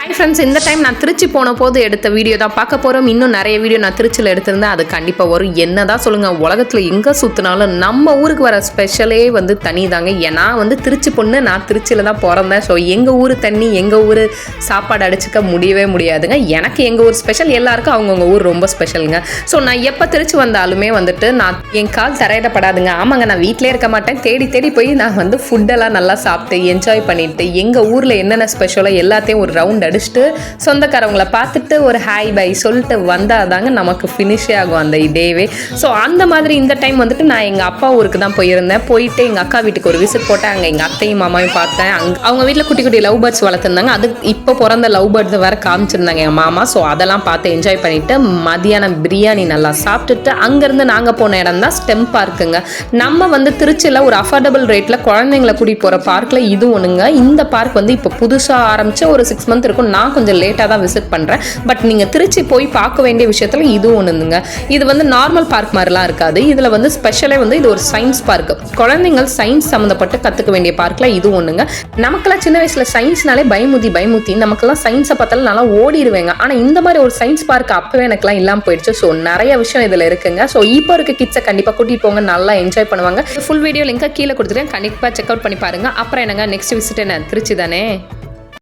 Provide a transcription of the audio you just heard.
Hi friends, இந்த time நான் திருச்சி போன போது எடுத்த வீடியோ தான் பார்க்க போகிறோம். இன்னும் நிறைய வீடியோ நான் திருச்சியில் எடுத்திருந்தேன், அது கண்டிப்பாக வரும். என்ன தான் சொல்லுங்கள், உலகத்தில் எங்கே சுற்றினாலும் நம்ம ஊருக்கு வர ஸ்பெஷலே வந்து தனி தாங்க. ஏன்னா வந்து திருச்சி பொண்ணு, நான் திருச்சியில் தான் பிறந்தேன். ஸோ எங்கள் ஊர் தண்ணி, எங்கள் ஊர் சாப்பாடு அடிச்சுக்க முடியவே முடியாதுங்க. எனக்கு எங்கள் ஊர் ஸ்பெஷல், எல்லாருக்கும் அவங்கவுங்க ஊர் ரொம்ப ஸ்பெஷலுங்க. ஸோ நான் எப்போ திருச்சி வந்தாலுமே வந்துட்டு நான் என் கால் தரையிடப்படாதுங்க. ஆமாங்க, நான் வீட்டிலே இருக்க மாட்டேன். தேடி தேடி போய் நான் வந்து ஃபுட்டெல்லாம் நல்லா சாப்பிட்டு என்ஜாய் பண்ணிவிட்டு எங்கள் ஊரில் என்னென்ன ஸ்பெஷலோ எல்லாத்தையும் ஒரு ரவுண்ட் அடிச்சுட்டு சொந்தக்காரவங்களை பார்த்துட்டு ஒரு ஹாய் பை சொல்லிட்டு வந்தால் தாங்க நமக்கு ஃபினிஷே ஆகும் அந்த டேவே. ஸோ அந்த மாதிரி இந்த டைம் வந்துட்டு நான் எங்கள் அப்பா ஊருக்கு தான் போயிருந்தேன். போயிட்டு எங்கள் அக்கா வீட்டுக்கு ஒரு விசிட் போட்டேன். அங்கே எங்கள் அத்தையும் மாமாவையும் பார்த்தேன். அவங்க வீட்டில் குட்டி குட்டி லவ் பேர்ட்ஸ் வளர்த்துருந்தாங்க. அது இப்போ பிறந்த லவ் பேர்ட்ஸ் வேறு காமிச்சிருந்தாங்க எங்கள் மாமா. ஸோ அதெல்லாம் பார்த்து என்ஜாய் பண்ணிவிட்டு மதியானம் பிரியாணி நல்லா சாப்பிட்டுட்டு அங்கேருந்து நாங்கள் போன இடம் தான் ஸ்டெம் பார்க்குங்க. நம்ம வந்து திருச்சியில் ஒரு அஃபோர்டபுள் ரேட்டில் குழந்தைங்களை கூட்டிகிட்டு போகிற பார்க்கில் இது ஒன்றுங்க. இந்த பார்க் வந்து இப்போ புதுசாக ஆரம்பித்து ஒரு 6 மந்த் இருக்கும். நான் கொஞ்சம் லேட்டாக தான் விசிட் பண்ணுறேன். பட் நீங்கள் திருச்சி போய் பார்க்க வேண்டிய விஷயத்தில் இது ஒன்றுங்க. இது வந்து நார்மல் பார்க் மாதிரிலாம் இருக்காது. இதில் வந்து ஸ்பெஷலே வந்து இது ஒரு சயின்ஸ் பார்க். குழந்தைங்கள் சயின்ஸ் சம்மந்தப்பட்டு கற்றுக்க வேண்டிய பார்க்கில் இது ஒன்றுங்க. நமக்கெல்லாம் சின்ன வயசில் சயின்ஸ்னாலே பயமுத்தி நமக்கெல்லாம் சயின்ஸை பார்த்தாலும் நல்லா ஓடிடுவேங்க. ஆனால் இந்த மாதிரி ஒரு சயின்ஸ் பார்க் அப்போவே எனக்குலாம் இல்லாமல் போயிடுச்சு. ஸோ நிறைய விஷயம் இதில் இருக்குங்க. ஸோ இப்போ இருக்க கிட்ஸை கண்டிப்பாக கூட்டிகிட்டு போங்க, நல்லா என்ஜாய் பண்ணுவாங்க. ஃபுல் வீடியோ லிங்காக கீழே கொடுத்துருக்கேன், கண்டிப்பாக செக் அவுட் பண்ணி பாருங்கள். அப்புறம் என்னங்க, நெக்ஸ்ட் விசிட் என்ன, திருச்சி தானே.